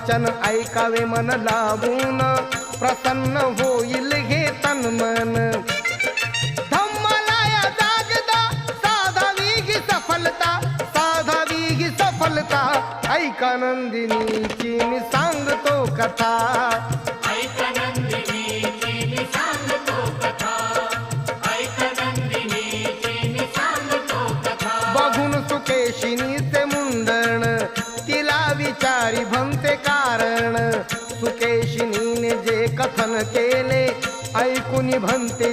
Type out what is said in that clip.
वचन ऐकावे मन लावून, प्रसन्न होईल हे तन मन. धम्माला जागदा साधावी ही सफलता, साधावी ही सफलता. ऐका नंदिनीची मी सांगतो कथा. ऐका नंदिनीची मी सांगतो कथा. ऐका नंदिनीची मी सांगतो कथा. बघून सुकेशिनीचे मुंडण, तिला विचारी भंते कारण. सुकेशिनीने जे कथन केले, ऐकून भंते